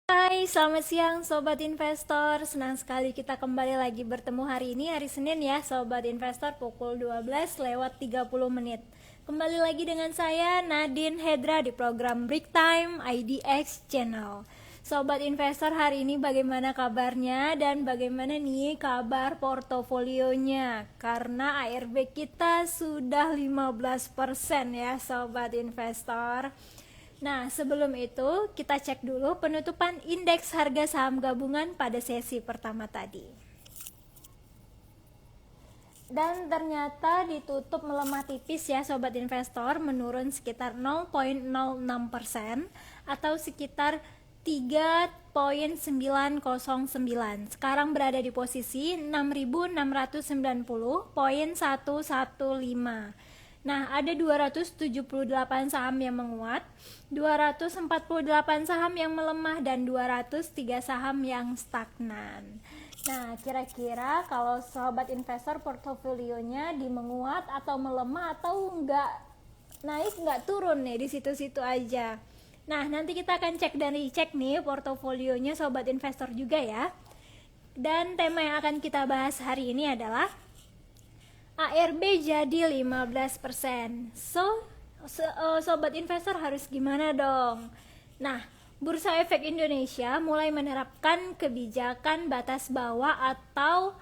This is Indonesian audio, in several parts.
Hai, selamat siang Sobat Investor. Senang sekali kita kembali lagi bertemu hari ini, hari Senin ya Sobat Investor, pukul 12:30. Kembali lagi dengan saya Nadine Hedra di program Break Time IDX Channel. Sobat Investor, hari ini bagaimana kabarnya dan bagaimana nih kabar portofolionya? Karena ARB kita sudah 15% ya Sobat Investor. Nah, sebelum itu kita cek dulu penutupan indeks harga saham gabungan pada sesi pertama tadi. Dan ternyata ditutup melemah tipis ya Sobat Investor, menurun sekitar 0,06% atau sekitar 3,909. Sekarang berada di posisi 6.690,115. Nah, ada 278 saham yang menguat, 248 saham yang melemah, dan 203 saham yang stagnan. Nah, kira-kira kalau sobat investor portofolionya di menguat atau melemah atau enggak naik enggak turun nih di situ-situ aja. Nah, nanti kita akan cek dan dicek nih portofolionya sobat investor juga ya. Dan tema yang akan kita bahas hari ini adalah ARB jadi 15%. Sobat investor harus gimana dong? Nah, Bursa Efek Indonesia mulai menerapkan kebijakan batas bawah atau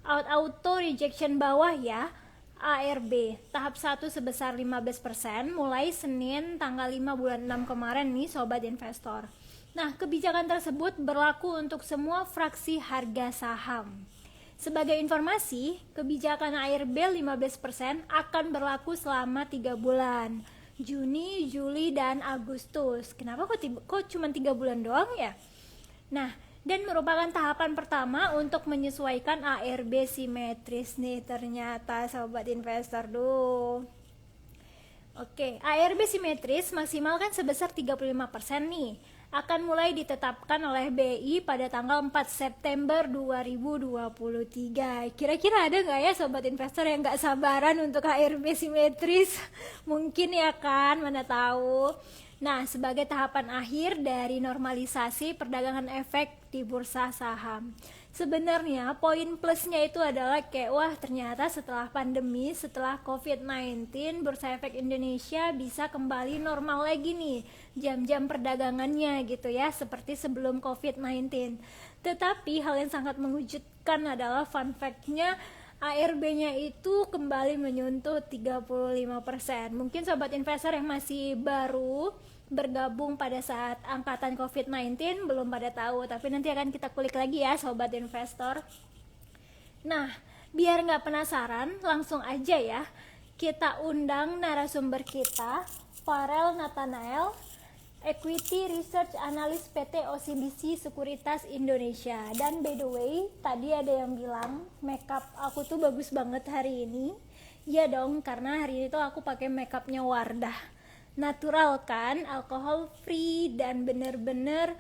auto rejection bawah ya, ARB tahap 1 sebesar 15% mulai Senin tanggal 5 bulan 6 kemarin nih Sobat Investor. Nah, kebijakan tersebut berlaku untuk semua fraksi harga saham. Sebagai informasi, kebijakan ARB 15% akan berlaku selama 3 bulan, Juni, Juli, dan Agustus. Kenapa kok cuma 3 bulan doang ya? Nah, dan merupakan tahapan pertama untuk menyesuaikan ARB simetris nih ternyata Sobat Investor. Oke, ARB simetris maksimal kan sebesar 35% nih. Akan mulai ditetapkan oleh BI pada tanggal 4 September 2023. Kira-kira ada nggak ya Sobat Investor yang nggak sabaran untuk ARB simetris? Mungkin ya kan, mana tahu. Nah, sebagai tahapan akhir dari normalisasi perdagangan efek di bursa saham. Sebenarnya poin plusnya itu adalah kayak wah ternyata setelah pandemi, setelah COVID-19, Bursa Efek Indonesia bisa kembali normal lagi nih jam-jam perdagangannya gitu ya, seperti sebelum COVID-19. Tetapi hal yang sangat mengejutkan adalah fun fact-nya ARB-nya itu kembali menyentuh 35%. Mungkin sobat investor yang masih baru bergabung pada saat angkatan COVID-19 belum pada tahu, tapi nanti akan kita kulik lagi ya sobat investor. Nah, biar nggak penasaran, langsung aja ya kita undang narasumber kita, Farel Nathanael, Equity Research Analyst PT OCBC Sekuritas Indonesia. Dan by the way, tadi ada yang bilang makeup aku tuh bagus banget hari ini. Ya dong, karena hari ini tuh aku pakai makeupnya Wardah. Natural kan, alkohol free dan bener-bener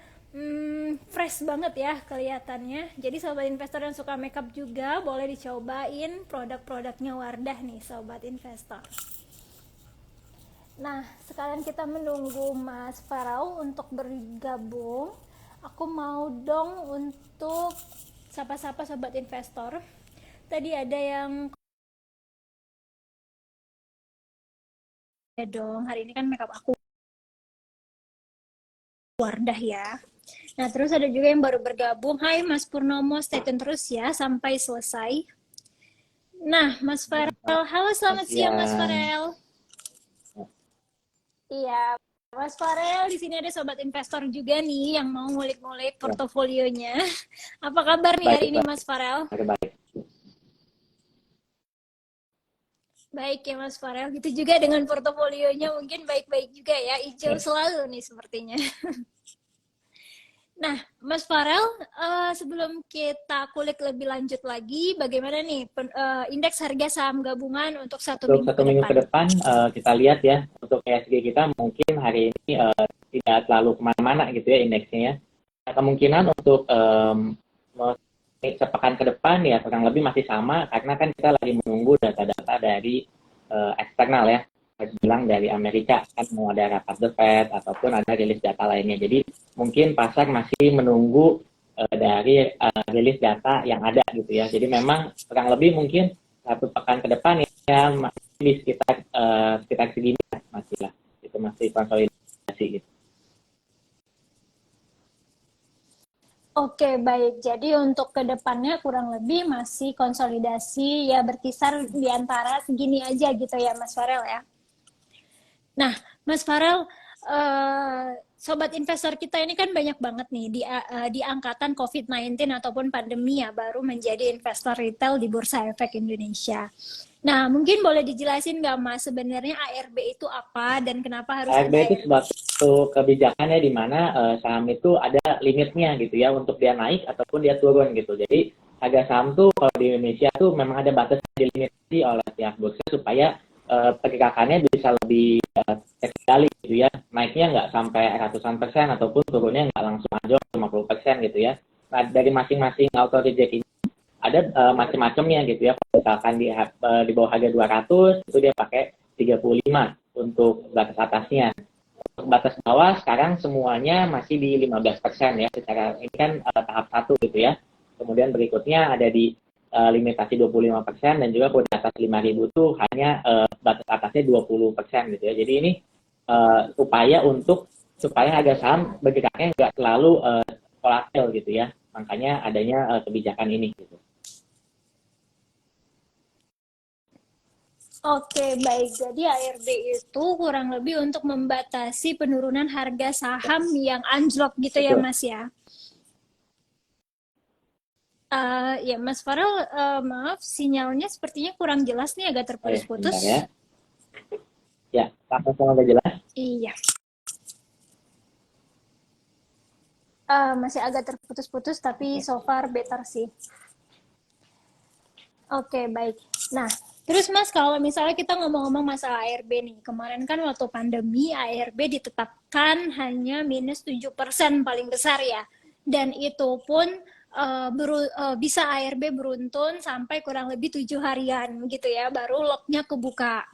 fresh banget ya kelihatannya. Jadi sobat investor yang suka makeup juga boleh dicobain produk-produknya Wardah nih sobat investor. Nah, sekalian kita menunggu Mas Farau untuk bergabung. Aku mau dong untuk sapa-sapa sobat investor. Tadi ada yang ya dong, hari ini kan makeup aku Wardah ya. Nah, terus ada juga yang baru bergabung. Hai Mas Purnomo, stay tune terus ya sampai selesai. Nah, Mas Farel, halo selamat siang Mas Farel. Iya, Mas Farel, di sini ada sobat investor juga nih yang mau ngulik-ngulik portofolionya. Apa kabar nih hari ini Mas Farel? Baik ya Mas Farel, gitu juga dengan portofolionya mungkin baik-baik juga ya, hijau selalu nih sepertinya. Nah, Mas Farel, sebelum kita kulik lebih lanjut lagi, bagaimana nih indeks harga saham gabungan untuk satu minggu ke depan? Kita lihat ya, untuk ESG kita mungkin hari ini tidak terlalu kemana-mana gitu ya indeksnya ya. Kemungkinan untuk sepekan ke depan ya kurang lebih masih sama, karena kan kita lagi menunggu data-data dari eksternal ya. bilang dari Amerika kan mau ada rapat The Fed ataupun ada rilis data lainnya. Jadi mungkin pasar masih menunggu dari rilis data yang ada gitu ya. Jadi memang kurang lebih mungkin 1 pekan ke depan ya masih di sekitar segini masih lah. Itu masih konsolidasi gitu. Oke, baik. Jadi untuk kedepannya kurang lebih masih konsolidasi ya berkisar di antara segini aja gitu ya Mas Farel ya. Nah, Mas Farel, sobat investor kita ini kan banyak banget nih di angkatan COVID-19 ataupun pandemi ya baru menjadi investor retail di Bursa Efek Indonesia. Nah, mungkin boleh dijelasin nggak Mas sebenarnya ARB itu apa dan kenapa harus ARB ada itu ARB? suatu kebijakan ya di mana saham itu ada limitnya gitu ya untuk dia naik ataupun dia turun gitu. Jadi harga saham tuh kalau di Indonesia tuh memang ada batas dilimitasi oleh pihak bursa supaya pergerakannya bisa lebih terkendali gitu ya. Naiknya nggak sampai ratusan persen ataupun turunnya nggak langsung anjlok 50% gitu ya. Nah, dari masing-masing auto reject ini ada macam-macamnya gitu ya. Kalau misalkan di bawah harga 200 itu dia pakai 35 untuk batas atasnya. Untuk batas bawah sekarang semuanya masih di 15% ya. Secara ini kan tahap 1 gitu ya. Kemudian berikutnya ada di limitasi 25% dan juga kalau di atas 5.000 tuh hanya batas atasnya 20% gitu ya. Jadi ini upaya supaya harga saham bergeraknya nggak terlalu volatil gitu ya. Makanya adanya kebijakan ini gitu. Oke, baik. Jadi ARB itu kurang lebih untuk membatasi penurunan harga saham yang anjlok gitu ya, Betul. Mas ya. Ya, Mas Farel, maaf, sinyalnya sepertinya kurang jelas nih, agak Oh ya, sebentar ya. terputus-putus. Ya, sama-sama udah jelas. Iya, masih agak terputus-putus, tapi Oke. so far better sih. Oke, baik. Nah, terus Mas, kalau misalnya kita ngomong-ngomong masalah ARB nih, kemarin kan waktu pandemi ARB ditetapkan hanya minus 7% paling besar ya. Dan itu pun bisa ARB beruntun sampai kurang lebih 7 harian gitu ya, baru locknya kebuka.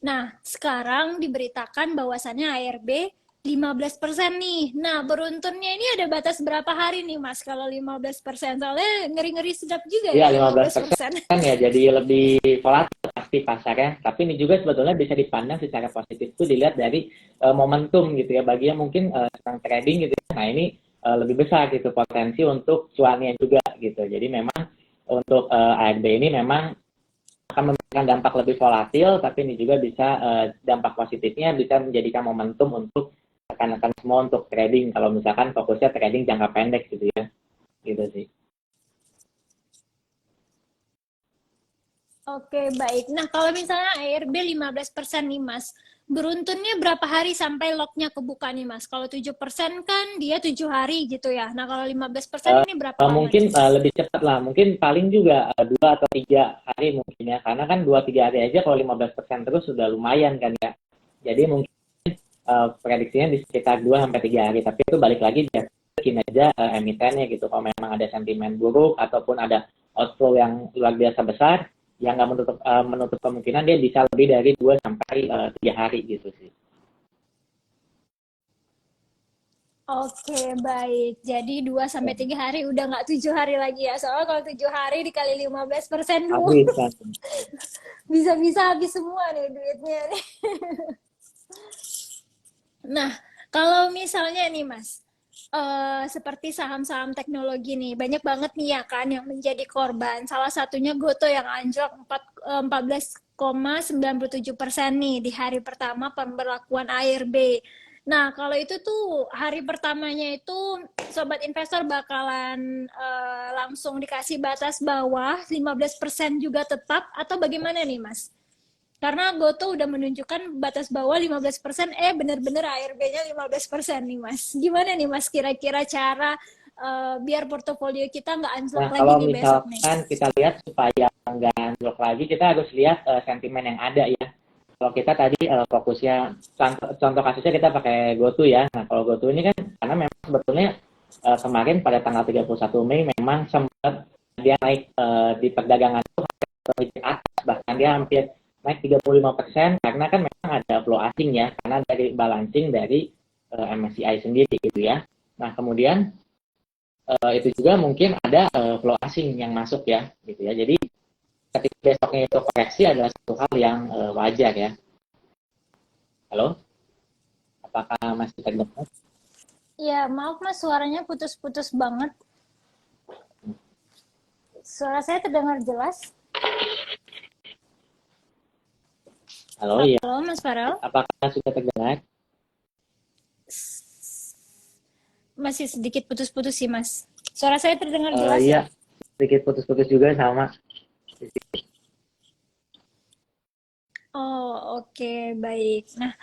Nah, sekarang diberitakan bahwasannya ARB 15% nih. Nah, beruntunnya ini ada batas berapa hari nih, Mas? Kalau 15%, soalnya ngeri-ngeri sedap juga Iya, ya 15% 15%. ya, jadi lebih volatil pasti pasarnya. Tapi ini juga sebetulnya bisa dipandang secara positif itu dilihat dari momentum gitu ya. Bagi yang mungkin sedang trading gitu ya. Nah, ini lebih besar gitu potensi untuk cuannya juga gitu. Jadi memang untuk ARB ini memang akan memberikan dampak lebih volatil, tapi ini juga bisa dampak positifnya bisa menjadikan momentum untuk rekan-rekan semua untuk trading. Kalau misalkan fokusnya trading jangka pendek gitu ya, gitu sih. Oke, baik. Nah, kalau misalnya ARB 15% nih, Mas. Beruntunnya berapa hari sampai locknya kebuka nih, Mas? Kalau 7% kan dia 7 hari gitu ya. Nah, kalau 15% ini berapa lama Mungkin nih, Mas? lebih cepat lah, mungkin paling juga 2 atau 3 hari mungkin ya, karena kan 2-3 hari aja kalau 15% terus sudah lumayan kan ya. Jadi mungkin prediksinya di sekitar 2 sampai 3 hari, tapi itu balik lagi dia kinerja emitennya gitu. Kalau memang ada sentimen buruk ataupun ada outflow yang luar biasa besar, yang nggak menutup kemungkinan dia bisa lebih dari 2 sampai 3 hari gitu sih. Oke, baik. Jadi 2 sampai 3 hari udah nggak 7 hari lagi ya. Soalnya kalau 7 hari dikali 15%, Habis kan. bisa-bisa habis semua nih duitnya nih. Nah, kalau misalnya nih Mas, seperti saham-saham teknologi nih, banyak banget nih ya kan yang menjadi korban. Salah satunya Goto yang anjlok 14,97% nih di hari pertama pemberlakuan ARB. Nah, kalau itu tuh hari pertamanya itu sobat investor bakalan langsung dikasih batas bawah 15% juga tetap atau bagaimana nih Mas? Karena Goto udah menunjukkan batas bawah 15%, bener-bener ARB-nya 15% nih Mas. Gimana nih Mas kira-kira cara biar portofolio kita nggak anjlok Nah, lagi kalau nih besok nih? misalkan kita lihat supaya nggak anjlok lagi, kita harus lihat sentimen yang ada ya. Kalau kita tadi fokusnya, contoh kasusnya kita pakai GoTo ya. Nah, kalau GoTo ini kan, karena memang sebetulnya kemarin pada tanggal 31 Mei memang sempat dia naik di perdagangan itu atas, bahkan dia hampir naik 35% karena kan memang ada flow asing ya, karena dari balancing dari MSCI sendiri gitu ya. Nah kemudian itu juga mungkin ada flow asing yang masuk ya gitu ya. Jadi ketika besoknya itu koreksi adalah satu hal yang wajar ya. Halo, apakah masih terdengar? Ya, maaf Mas, suaranya putus-putus banget. Suara saya terdengar jelas. Halo, ya. Halo Mas Farel. Apakah sudah terdengar? Masih sedikit putus-putus sih Mas. Suara saya terdengar jelas Iya, ya? sedikit putus-putus juga sama. Oh, oke, baik. Nah,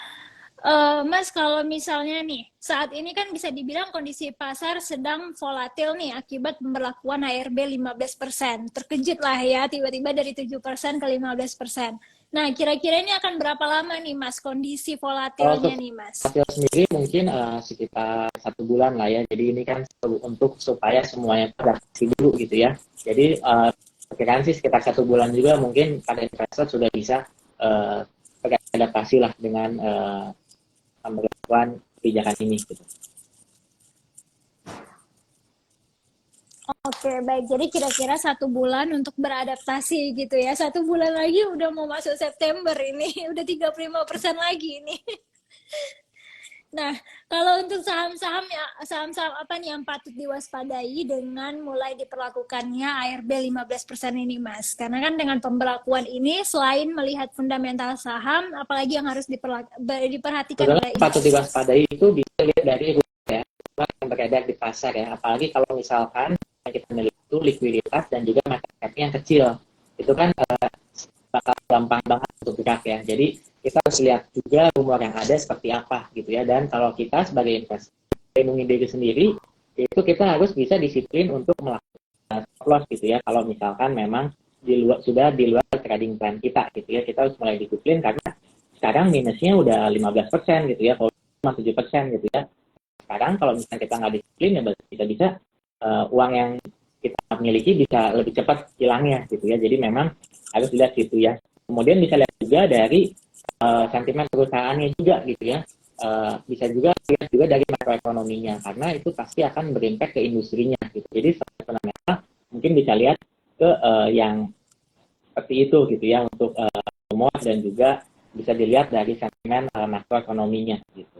Mas, kalau misalnya nih, saat ini kan bisa dibilang kondisi pasar sedang volatil nih akibat pemberlakuan HRB 15%. Terkejut lah ya, tiba-tiba dari 7% ke 15%. Nah, kira-kira ini akan berapa lama nih, Mas, kondisi Kalau volatilnya untuk nih, Mas? hasil sendiri mungkin sekitar 1 bulan lah ya. Jadi ini kan untuk supaya semuanya beradaptasi dulu gitu ya. Jadi perkiraan sih sekitar 1 bulan juga mungkin pada investor sudah bisa beradaptasi lah dengan pemberlakuan kebijakan ini gitu. Oke, baik. Jadi kira-kira 1 bulan untuk beradaptasi gitu ya. 1 bulan lagi udah mau masuk September ini. Udah 35% lagi ini. Nah, kalau untuk saham-saham ya, saham-saham apa nih yang patut diwaspadai dengan mulai diperlakukannya ARB 15% ini, Mas? Karena kan dengan pemberlakuan ini, selain melihat fundamental saham, apalagi yang harus diperhatikan oleh Sebetulnya patut investor? diwaspadai itu bisa lihat dari ya, yang beredar di pasar ya. Apalagi kalau misalkan yang kita miliki itu likuiditas dan juga market cap-nya yang kecil. Itu kan bakal gampang banget untuk gerak ya. Jadi kita harus lihat juga rumor yang ada seperti apa gitu ya. Dan kalau kita sebagai investor melindungi diri sendiri, itu kita harus bisa disiplin untuk melakukan stop loss gitu ya. Kalau misalkan memang sudah di luar trading plan kita gitu ya, kita harus mulai disiplin karena sekarang minusnya udah 15% gitu ya, kalau 7% gitu ya. Sekarang kalau misalnya kita nggak disiplin ya bisa-bisa uang yang kita miliki bisa lebih cepat hilangnya gitu ya. Jadi memang harus dilihat gitu ya. Kemudian bisa lihat juga dari sentimen perusahaannya juga gitu ya. Bisa juga lihat juga dari makroekonominya karena itu pasti akan berimpact ke industrinya gitu. Jadi sebenarnya mungkin bisa lihat ke yang seperti itu gitu ya untuk rumor dan juga bisa dilihat dari sentimen makroekonominya gitu.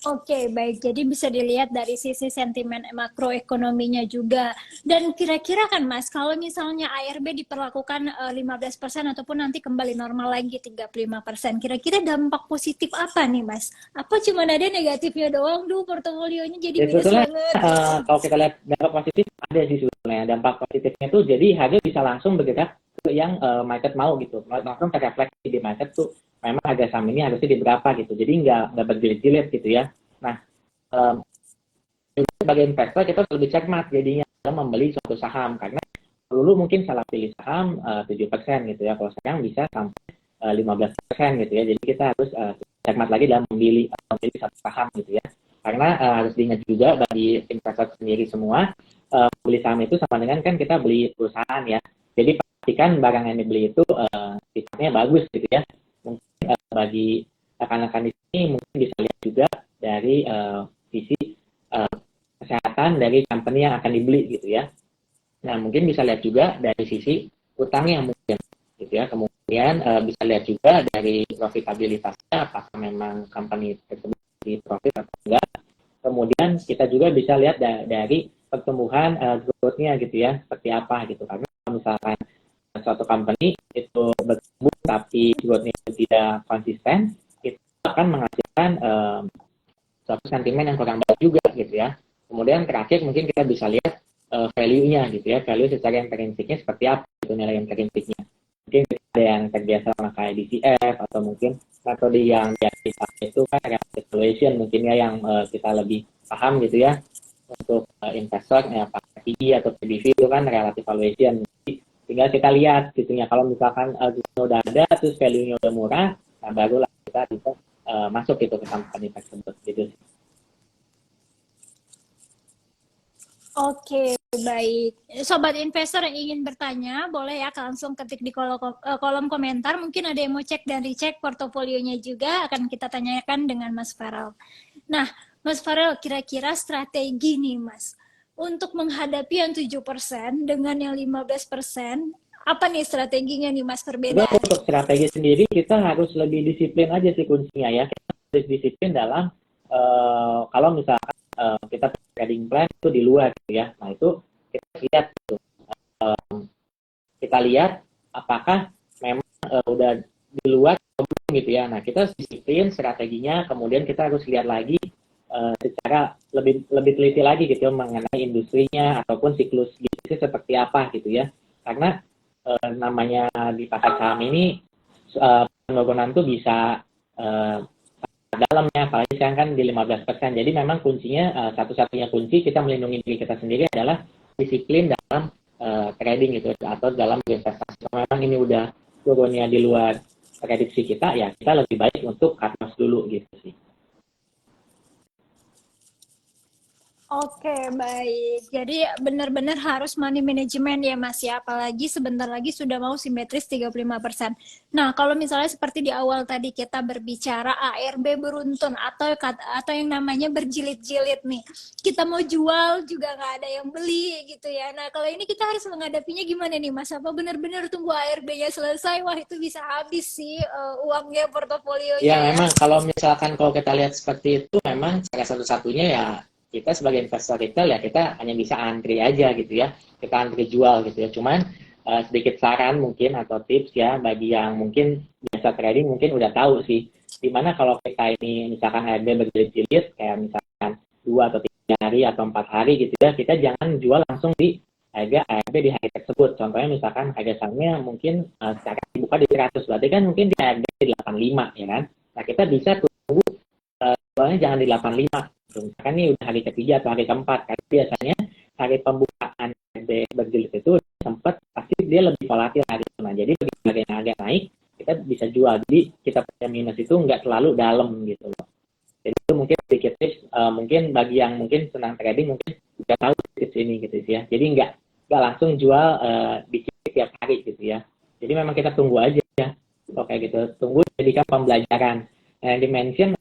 Oke, baik. Jadi bisa dilihat dari sisi sentimen makroekonominya juga. Dan kira-kira kan Mas, kalau misalnya ARB diperlakukan 15% ataupun nanti kembali normal lagi 35%, kira-kira dampak positif apa nih Mas? Apa cuma ada negatifnya doang? Duh, portofolionya jadi Ya, minus sebetulnya banget. kalau kita lihat dampak positif ada sih sebetulnya. Dampak positifnya itu jadi harga bisa langsung bergerak ke yang market mau gitu. Langsung terrefleksi di market tuh memang harga saham ini harusnya di berapa gitu. Jadi nggak berjilid-jilid gitu ya. Nah, um, sebagai investor kita harus lebih cermat jadinya dalam membeli suatu saham karena dulu mungkin salah pilih saham 7% gitu ya. Kalau sekarang bisa sampai 15% gitu ya. Jadi kita harus cermat lagi dalam memilih satu saham gitu ya. Karena harus diingat juga bagi investor sendiri semua, beli saham itu sama dengan kan kita beli perusahaan ya. Jadi pastikan barang yang dibeli itu sifatnya bagus gitu ya. Mungkin bagi rekan-rekan di sini mungkin bisa lihat juga dari sisi kesehatan dari company yang akan dibeli gitu ya. Nah, mungkin bisa lihat juga dari sisi utangnya mungkin gitu ya. Kemudian bisa lihat juga dari profitabilitasnya apakah memang company tersebut di profit atau enggak. Kemudian kita juga bisa lihat dari pertumbuhan growth-nya gitu ya, seperti apa gitu. Karena misalkan suatu company itu bertumbuh tapi growth-nya tidak konsisten, itu akan menghasilkan suatu sentimen yang kurang baik juga gitu ya. Kemudian terakhir mungkin kita bisa lihat value-nya gitu ya, value secara intrinsiknya seperti apa itu nilai intrinsiknya. Mungkin ada yang terbiasa memakai DCF atau mungkin metode yang biasa itu kan relative valuation mungkin ya yang kita lebih paham gitu ya untuk investor ya pakai PE atau PBV itu kan relative valuation. Jadi, tinggal kita lihat gitu ya kalau misalkan udah ada terus value-nya udah murah, nah barulah kita bisa masuk gitu ke company tersebut gitu. Oke, Baik, sobat investor yang ingin bertanya, boleh ya langsung ketik di kolom komentar. Mungkin ada yang mau cek dan recheck portofolionya juga, akan kita tanyakan dengan Mas Farel. Nah, Mas Farel, kira-kira strategi nih, Mas, untuk menghadapi yang 7% dengan yang 15%, apa nih strateginya nih, Mas, Juga perbedaan? untuk strategi sendiri kita harus lebih disiplin aja sih kuncinya ya. Kita harus disiplin dalam kalau misalkan kita trading plan itu di luar gitu ya. Nah itu kita lihat gitu. Kita lihat apakah memang udah di luar gitu ya. Nah kita harus disiplin strateginya. Kemudian kita harus lihat lagi secara lebih teliti lagi gitu ya, mengenai industrinya ataupun siklus bisnisnya seperti apa gitu ya. Karena namanya di pasar saham ini penurunan tuh bisa dalamnya, apalagi sekarang kan di 15%. Jadi memang kuncinya, satu-satunya kunci kita melindungi diri kita sendiri adalah disiplin dalam trading gitu, atau dalam investasi. Kalau memang ini udah turunnya di luar prediksi kita, ya kita lebih baik untuk cut loss dulu gitu sih. Oke, baik. Jadi benar-benar harus money management ya Mas ya, apalagi sebentar lagi sudah mau simetris 35%. Nah, kalau misalnya seperti di awal tadi kita berbicara ARB beruntun atau yang namanya berjilid-jilid nih. Kita mau jual juga nggak ada yang beli gitu ya. Nah, kalau ini kita harus menghadapinya gimana nih Mas? Apa benar-benar tunggu ARB-nya selesai? Wah, itu bisa habis sih uangnya portofolionya Ya ya. memang kalau kita lihat seperti itu, memang cara satu-satunya ya kita sebagai investor retail ya kita hanya bisa antri aja gitu ya, kita antri jual gitu ya. Cuman sedikit saran mungkin atau tips ya bagi yang mungkin biasa trading mungkin udah tahu sih, dimana kalau kita ini misalkan harga berjilid-jilid kayak misalkan 2 atau 3 hari atau 4 hari gitu ya, kita jangan jual langsung di harga di hari tersebut. Contohnya misalkan harga sahamnya mungkin secara dibuka di 100, berarti kan mungkin di harga di 85 ya kan. Nah kita bisa tunggu jualnya jangan di 85. Misalkan ini udah hari ketiga atau hari keempat, karena biasanya hari pembukaan berjilid itu sempat pasti dia lebih volatil hari itu. Nah jadi begitu harga naik, kita bisa jual. Jadi kita punya minus itu nggak terlalu dalam gitu loh. Jadi itu mungkin sedikit tips, mungkin bagi yang mungkin senang trading mungkin udah tahu tips ini gitu ya. Jadi nggak langsung jual dikit tiap hari gitu ya. Jadi memang kita tunggu aja ya. Oke gitu, tunggu jadikan pembelajaran. Yang dimention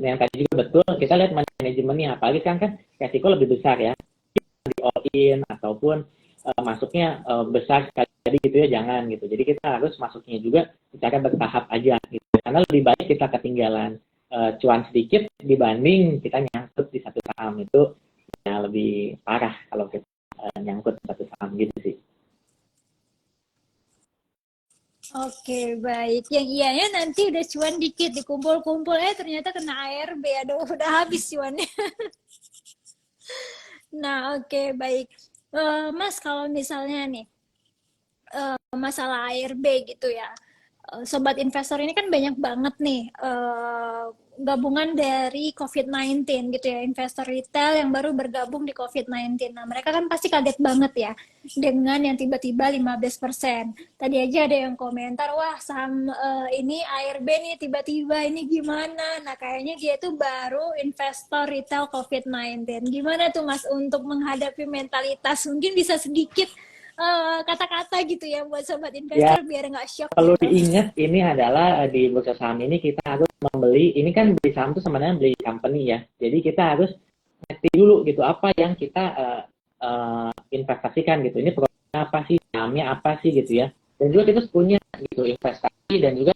yang tadi juga betul, kita lihat manajemennya, apalagi kan resiko lebih besar ya, di all in ataupun masuknya besar sekali jadi gitu ya, jangan gitu. Jadi kita harus masuknya juga secara bertahap aja gitu, karena lebih baik kita ketinggalan cuan sedikit dibanding kita nyangkut di satu saham. Itu ya lebih parah kalau kita nyangkut di satu saham gitu sih. Oke, baik. Yang iyanya nanti udah cuan dikit, dikumpul-kumpul, ternyata kena ARB. Aduh, udah habis cuannya. Nah, oke, baik. Mas, kalau misalnya nih, masalah ARB gitu ya. Sobat investor ini kan banyak banget nih gabungan dari COVID-19 gitu ya, investor retail yang baru bergabung di COVID-19. Nah, mereka kan pasti kaget banget ya dengan yang tiba-tiba 15%. Tadi aja ada yang komentar, wah saham ini ARB nih tiba-tiba ini gimana? Nah, kayaknya dia tuh baru investor retail COVID-19. Gimana tuh Mas untuk menghadapi mentalitas? Mungkin bisa sedikit kata-kata gitu ya buat sobat Ya investor biar nggak shock perlu gitu. diingat ini adalah di bursa saham ini kita harus membeli, ini kan beli saham itu sebenarnya beli company ya. Jadi kita harus ngerti dulu gitu apa yang kita investasikan gitu. Ini produknya apa sih, sahamnya apa sih gitu ya. Dan juga kita punya gitu investasi dan juga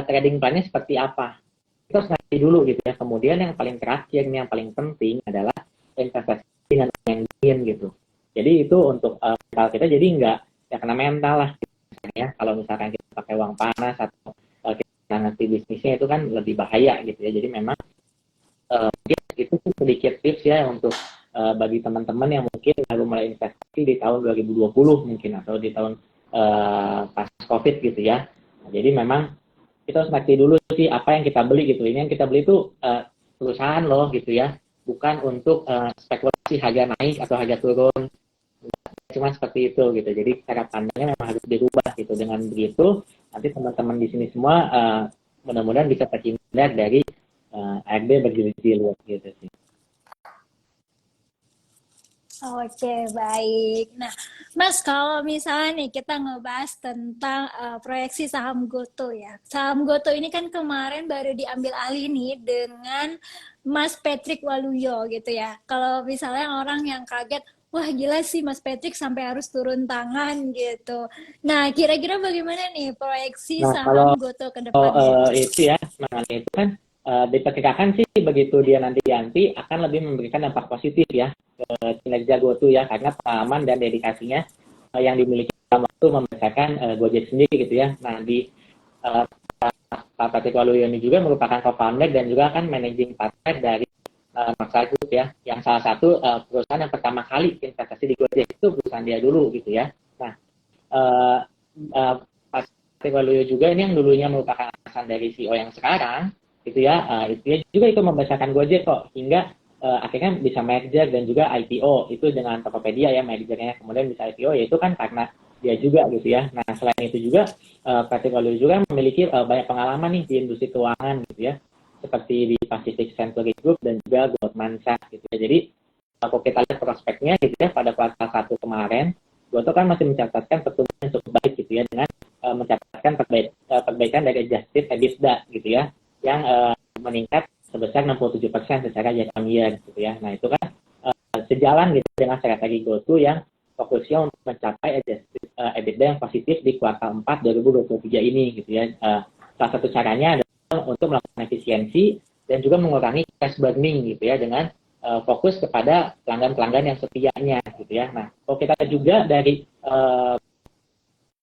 trading plannya seperti apa. Kita harus ngerti dulu gitu ya. Kemudian yang paling terakhir, yang paling penting adalah investasi dengan yang dingin gitu. Jadi itu untuk mental kita, jadi nggak ya kena mental lah ya. Kalau misalkan kita pakai uang panas atau kita ngerti bisnisnya itu kan lebih bahaya gitu ya. Jadi memang itu sedikit tips ya untuk bagi teman-teman yang mungkin baru mulai investasi di tahun 2020 mungkin, atau di tahun pas COVID gitu ya. Nah, jadi memang kita harus ngerti dulu sih apa yang kita beli gitu. Ini yang kita beli itu perusahaan loh gitu ya, bukan untuk spekulasi harga naik atau harga turun. Cuma seperti itu gitu. Jadi cara pandangnya memang harus dirubah gitu. Dengan begitu nanti teman-teman di sini semua mudah-mudahan bisa terhindar dari ARB berjilid-jilid gitu sih. Oke, baik. Nah, Mas, kalau misalnya nih kita ngebahas tentang proyeksi saham GoTo ya. Saham GoTo ini kan kemarin baru diambil alih nih dengan Mas Patrick Waluyo gitu ya. Kalau misalnya orang yang kaget, wah gila sih Mas Patrick sampai harus turun tangan gitu. Nah, kira-kira bagaimana nih proyeksi Nah, kalau saham GoTo ke depannya? itu ya, mengenai itu kan diperkirakan sih begitu dia nanti ganti akan lebih memberikan dampak positif ya ke kinerja GoTo ya, karena pengalaman dan dedikasinya yang dimiliki dalam waktu membesarkan Gojek sendiri gitu ya. Nah, di uh, Pak Patrick Waluyo ini juga merupakan co-founder dan juga kan managing partner dari Maxar Group ya, yang salah satu perusahaan yang pertama kali investasi di Gojek itu perusahaan dia dulu gitu ya. Nah, uh, uh, Patrick Waluyo juga ini yang dulunya merupakan atasan dari CEO yang sekarang gitu ya, itu juga ikut membesarkan Gojek kok hingga akhirnya bisa merger dan juga IPO itu dengan Tokopedia ya mergernya, kemudian bisa IPO yaitu kan karena dia juga gitu ya. Nah, selain itu juga Patrick Waluyo juga memiliki banyak pengalaman nih di industri keuangan gitu ya, seperti di Pacific Century Group dan juga Goldman Sachs gitu ya. Jadi kalau kita lihat prospeknya gitu ya, pada kuartal 1 kemarin Goto kan masih mencatatkan pertumbuhan yang cukup baik gitu ya, dengan mencatatkan perbaikan dari adjusted EBITDA gitu ya, yang meningkat sebesar 67% secara year-on-year gitu ya. Nah, itu kan sejalan gitu dengan strategi GoTo yang fokusnya untuk mencapai adjusted EBITDA yang positif di kuartal 4 2023 ini gitu ya. Salah satu caranya adalah untuk melakukan efisiensi dan juga mengurangi cash burning gitu ya, dengan fokus kepada pelanggan-pelanggan yang setianya gitu ya. Nah, kalau kita juga dari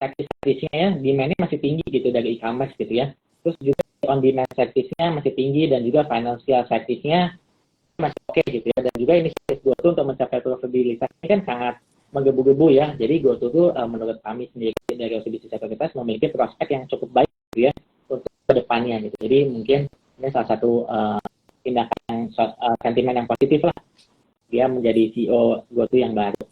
service-nya ya, demand-nya masih tinggi gitu dari e-commerce gitu ya. Terus juga on demand service-nya masih tinggi dan juga financial service-nya masih oke gitu ya. Dan juga inisiatif GoTo untuk mencapai profitabilitas ini kan sangat menggebu-gebu ya. Jadi GoTo tuh menurut kami sendiri dari OCBC Sekuritas memiliki prospek yang cukup baik gitu ya untuk kedepannya gitu. Jadi mungkin ini salah satu tindakan sentimen yang positif lah dia menjadi CEO GoTo yang baru.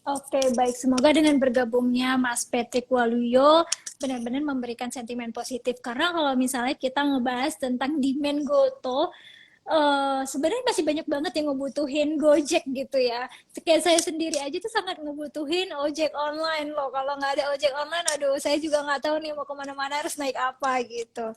Oke, baik. Semoga dengan bergabungnya Mas Patrick Waluyo benar-benar memberikan sentimen positif. Karena kalau misalnya kita ngebahas tentang demand GoTo, sebenarnya masih banyak banget yang ngebutuhin Gojek gitu ya. Kayak saya sendiri aja tuh sangat ngebutuhin ojek online loh. Kalau nggak ada ojek online, aduh saya juga nggak tahu nih mau kemana-mana harus naik apa gitu.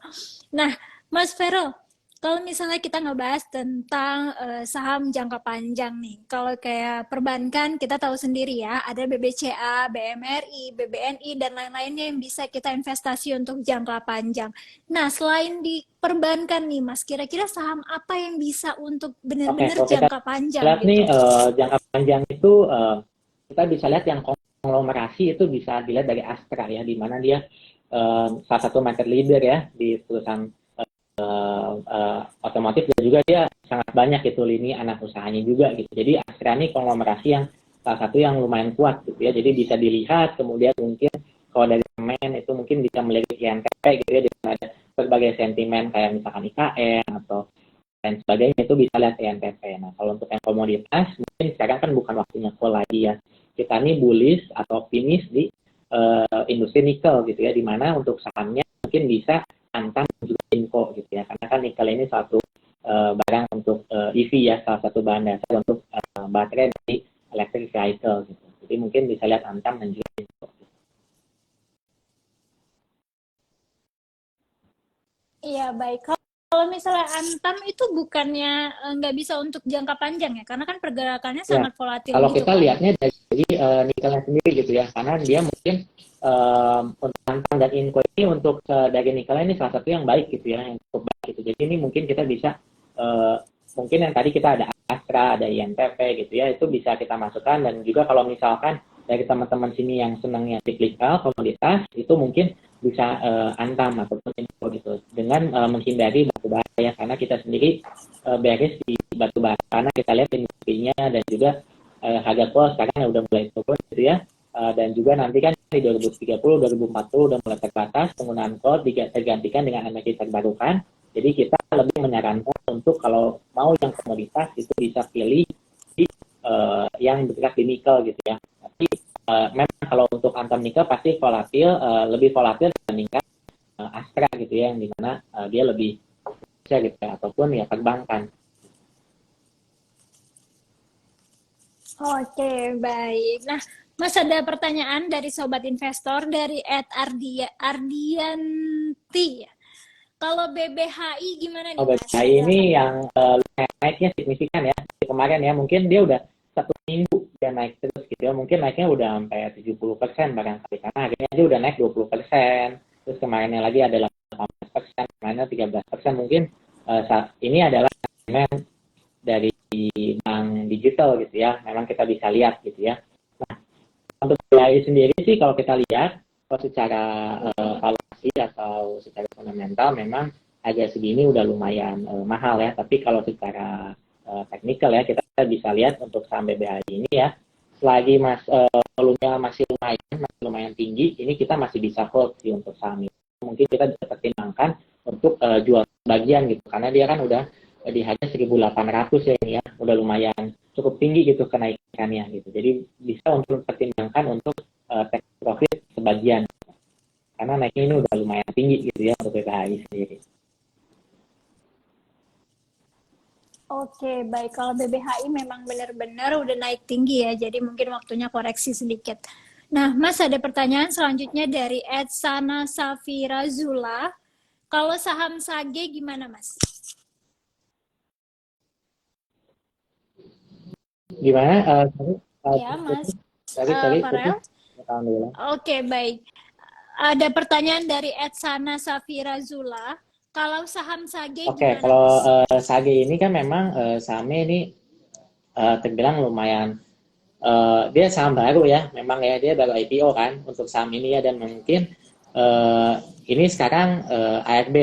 Nah, Mas Vero, kalau misalnya kita ngebahas tentang saham jangka panjang nih, kalau kayak perbankan kita tahu sendiri ya, ada BBCA, BMRI, BBNI dan lain-lainnya yang bisa kita investasi untuk jangka panjang. Nah, selain di perbankan nih, Mas, kira-kira saham apa yang bisa untuk Oke, benar-benar kalau kita jangka panjang lihat nih gitu? jangka panjang itu kita bisa lihat yang konglomerasi itu bisa dilihat dari Astra ya, di mana dia salah satu market leader ya di perusahaan otomotif, dan juga dia sangat banyak itu lini anak usahanya juga gitu. Jadi Astra ini konglomerasi yang salah satu yang lumayan kuat gitu ya. Jadi bisa dilihat, kemudian mungkin kalau dari semen itu mungkin bisa melihat INTP gitu ya, di mana ada berbagai sentimen kayak misalkan IKN atau dan sebagainya, itu bisa lihat INTP. Nah, kalau untuk yang komoditas mungkin sekarang kan bukan waktunya call lagi ya. Kita nih bullish atau optimis di industri nikel gitu ya, di mana untuk sahamnya mungkin bisa Antam juga Inco gitu ya, karena kan nikel ini satu barang untuk EV ya, salah satu bahan dasar untuk baterai dari electric vehicle gitu. Jadi mungkin bisa lihat Antam dan juga Inco. Iya, baik. Kalau misalnya Antam itu bukannya nggak bisa untuk jangka panjang ya, karena kan pergerakannya Ya, sangat volatil kalau gitu kita kan. lihatnya dari nikelnya sendiri gitu ya, karena dia mungkin untuk Antam dan Inco ini untuk dari nikelnya ini salah satu yang baik gitu ya, yang cukup baik gitu. Jadi ini mungkin kita bisa mungkin yang tadi kita ada Astra, ada INTP gitu ya, itu bisa kita masukkan. Dan juga kalau misalkan dari teman-teman sini yang senangnya cyclical komoditas, itu mungkin bisa Antam ataupun Inco gitu, dengan menghindari batu bara ya, karena kita sendiri beres di batu bara, karena kita lihat industrinya dan juga harga coal sekarang udah mulai turun gitu ya. Dan juga nanti kan di 2030, 2040 udah mulai terbatas penggunaan coal, tergantikan dengan energi terbarukan. Jadi kita lebih menyarankan untuk kalau mau yang komoditas itu bisa pilih di yang bergerak di nikel gitu ya. Tapi memang kalau untuk Antam nikel pasti volatil, lebih volatil dibandingkan Astra gitu ya, yang dimana dia lebih bisa gitu ya, ataupun ya perbankan. Oke, baik. Nah, Mas ada pertanyaan dari sobat investor dari Ardianti. Kalau BBHI gimana Oh, nih Mas BPI ini pergerakannya? yang naiknya signifikan ya. Kemarin ya, mungkin dia udah 1 minggu dia naik terus gitu ya. Mungkin naiknya udah sampai 70% barangkali. Karena harganya aja udah naik 20%. Terus kemarinnya lagi ada 18%, kemarinnya 13%. Mungkin ini adalah segmen dari bank digital gitu ya. Memang kita bisa lihat gitu ya. Untuk BPI sendiri sih kalau kita lihat, kalau secara valuasi atau secara fundamental memang harga segini udah lumayan mahal ya. Tapi kalau secara teknikal ya kita bisa lihat untuk saham BBHI ini ya, selagi volumenya masih lumayan tinggi, ini kita masih bisa hold sih untuk saham ini. Mungkin kita bisa pertimbangkan untuk jual bagian gitu, karena dia kan udah di harga 1.800 ya ini ya, udah lumayan cukup tinggi gitu kenaikannya gitu. Jadi bisa untuk pertimbangkan untuk take profit sebagian, karena naiknya ini udah lumayan tinggi gitu ya untuk BPHI sendiri. Oke, baik. Kalau BBHI memang benar-benar udah naik tinggi ya, jadi mungkin waktunya koreksi sedikit. Nah, Mas ada pertanyaan selanjutnya dari Edsana Safira Zula. Kalau saham Sage gimana, Mas? Gimana? Ya, Mas Sorry, putus. Farel. Alhamdulillah. Oke, baik. Ada pertanyaan dari Edsana Safira Zula. Kalau saham Sage Oke, gimana, kalau Mas? Sage ini kan memang sahamnya ini terbilang lumayan dia saham baru ya, memang ya dia baru IPO kan untuk saham ini ya, dan mungkin ini sekarang ARB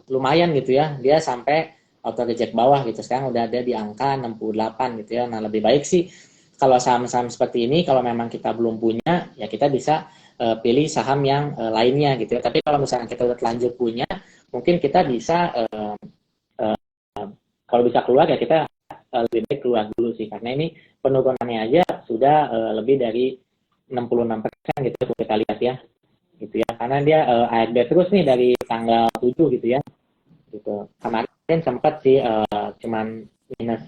lumayan gitu ya, dia sampai auto reject bawah gitu, sekarang udah ada di angka 68 gitu ya. Nah lebih baik sih kalau saham-saham seperti ini kalau memang kita belum punya ya kita bisa pilih saham yang lainnya gitu ya. Tapi kalau misalnya kita udah terlanjur punya, mungkin kita bisa kalau bisa keluar ya kita lebih baik keluar dulu sih, karena ini penurunannya aja sudah lebih dari 66% gitu kita lihat ya gitu ya, karena dia ARB terus nih dari tanggal 7 gitu ya gitu. Kemarin sempat sih cuman minus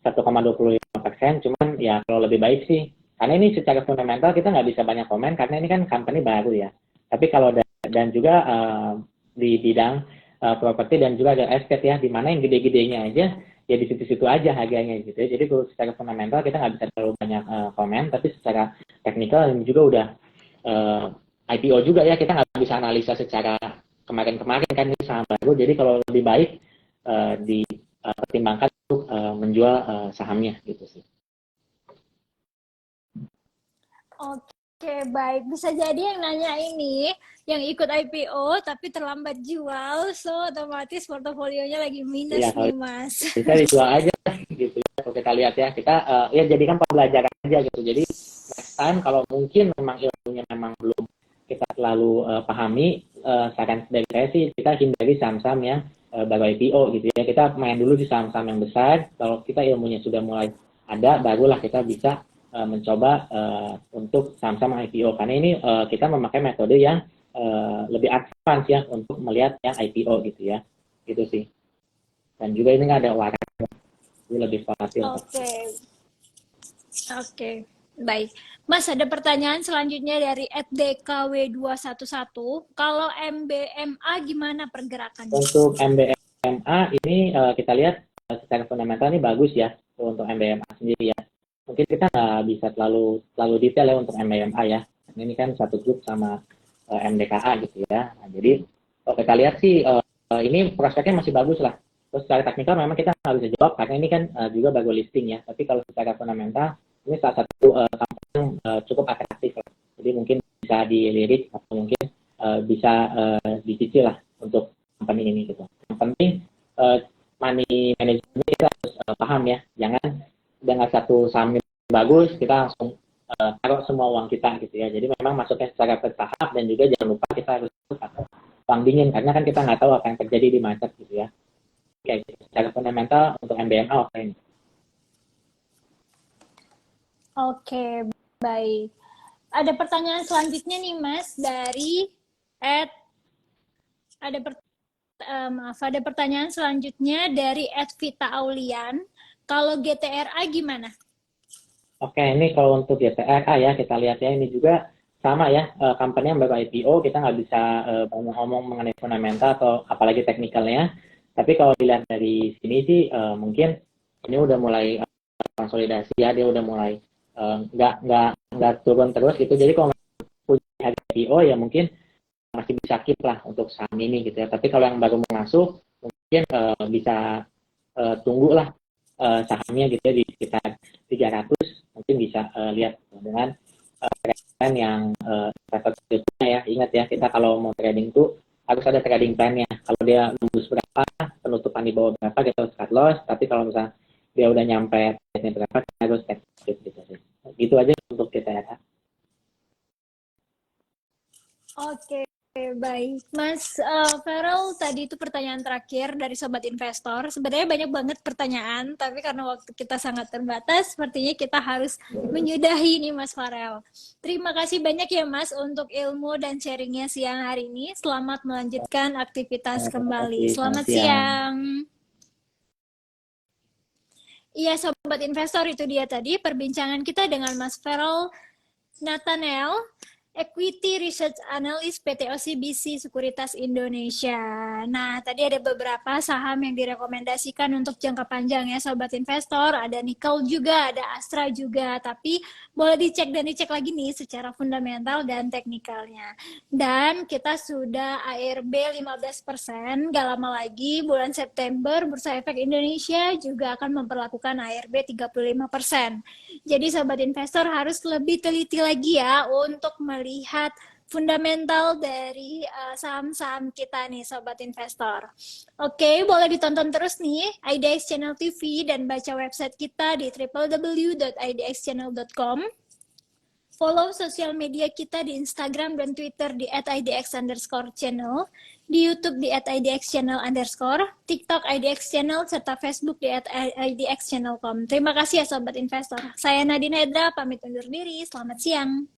1,25%, cuman ya kalau lebih baik sih, karena ini secara fundamental kita nggak bisa banyak komen karena ini kan company baru ya. Tapi kalau dan juga di bidang properti dan juga ada estate ya, di mana yang gede-gedenya aja ya di situ-situ aja harganya gitu ya. Jadi kalau secara fundamental kita nggak bisa terlalu banyak komen, tapi secara teknikal ini juga udah IPO juga ya, kita nggak bisa analisa secara kemarin-kemarin kan ini saham baru. Jadi kalau lebih baik dipertimbangkan untuk menjual sahamnya gitu sih. Oke, baik. Bisa jadi yang nanya ini yang ikut IPO tapi terlambat jual, so otomatis portofolionya lagi Iya, minus kalau nih, Mas. bisa dijual aja gitu ya. Kalau kita lihat ya, kita ya jadikan pembelajaran aja gitu. Jadi next time kalau mungkin memang ilmunya memang belum kita terlalu pahami, saran dari saya sih kita hindari saham-saham yang baru IPO gitu ya. Kita main dulu di saham-saham yang besar. Kalau kita ilmunya sudah mulai ada, barulah kita bisa mencoba untuk saham-saham IPO. Karena ini kita memakai metode yang lebih advance ya untuk melihat yang IPO gitu ya. Gitu sih. Dan juga ini nggak ada waran, jadi lebih volatil. Oke, oke. Baik. Mas, ada pertanyaan selanjutnya dari @dkw211. Kalau MBMA gimana pergerakannya? Untuk MBMA ini kita lihat secara fundamental ini bagus ya untuk MBMA sendiri ya. Mungkin kita nggak bisa terlalu detail ya untuk MBMA ya. Ini kan satu grup sama MDKA gitu ya. Nah, jadi kalau kita lihat sih ini prospeknya masih bagus lah. Terus secara teknikal memang kita nggak bisa jawab karena ini kan juga baru listing ya. Tapi kalau secara fundamental ini salah satu company yang cukup atraktif lah. Jadi mungkin bisa dilirik atau mungkin bisa dicicil lah untuk company ini gitu. Yang penting money management kita harus paham ya. Jangan dengan satu saham bagus kita langsung taruh semua uang kita gitu ya. Jadi memang masuknya secara bertahap, dan juga jangan lupa kita harus uang dingin karena kan kita nggak tahu apa yang terjadi di market gitu ya. Kayak gitu. Secara fundamental untuk MBMA oke ini. Oke, baik. Ada pertanyaan selanjutnya nih, Mas, dari Ed. Ada ada pertanyaan selanjutnya dari Vita Aulian. Kalau GTRA gimana? Oke, ini kalau untuk GTRA ya, kita lihat ya, ini juga sama ya, company yang baru IPO, kita nggak bisa banyak ngomong mengenai fundamental atau apalagi teknikalnya. Tapi kalau dilihat dari sini sih, mungkin ini udah mulai konsolidasi ya, dia udah mulai nggak turun terus gitu. Jadi kalau punya harga IPO ya mungkin masih bisa keep lah untuk saham ini gitu ya. Tapi kalau yang baru masuk, mungkin bisa tunggu lah sahamnya gitu ya di sekitar 300, mungkin bisa lihat dengan plan yang investor punya ya. Ingat ya, kita kalau mau trading tuh harus ada trading plan-nya. Kalau dia nembus berapa, penutupan di bawah berapa, kita harus cut loss. Tapi kalau misalnya dia udah nyampe targetnya berapa, kita harus take profit gitu sih. Gitu aja untuk kita ya. Oke, baik. Mas Farel, tadi itu pertanyaan terakhir dari Sobat Investor. Sebenarnya banyak banget pertanyaan, tapi karena waktu kita sangat terbatas, sepertinya kita harus menyudahi nih Mas Farel. Terima kasih banyak ya Mas untuk ilmu dan sharingnya siang hari ini. Selamat melanjutkan aktivitas kembali. Selamat Selamat siang. siang. Iya Sobat Investor, itu dia tadi perbincangan kita dengan Mas Farel Nathanael, Equity Research Analyst PT OCBC Sekuritas Indonesia. Nah, tadi ada beberapa saham yang direkomendasikan untuk jangka panjang ya Sobat Investor. Ada Nickel juga, ada Astra juga. Tapi boleh dicek dan dicek lagi nih secara fundamental dan teknikalnya. Dan kita sudah ARB 15%, gak lama lagi bulan September Bursa Efek Indonesia juga akan memperlakukan ARB 35%. Jadi Sobat Investor harus lebih teliti lagi ya untuk melihat fundamental dari saham-saham kita nih Sobat Investor. Oke, boleh ditonton terus nih IDX Channel TV dan baca website kita di www.idxchannel.com. Follow sosial media kita di Instagram dan Twitter di @idx_channel, di YouTube di @idx_channel_, TikTok IDX Channel, serta Facebook di @idxchannel.com. Terima kasih ya Sobat Investor. Saya Nadine Edra, pamit undur diri. Selamat siang.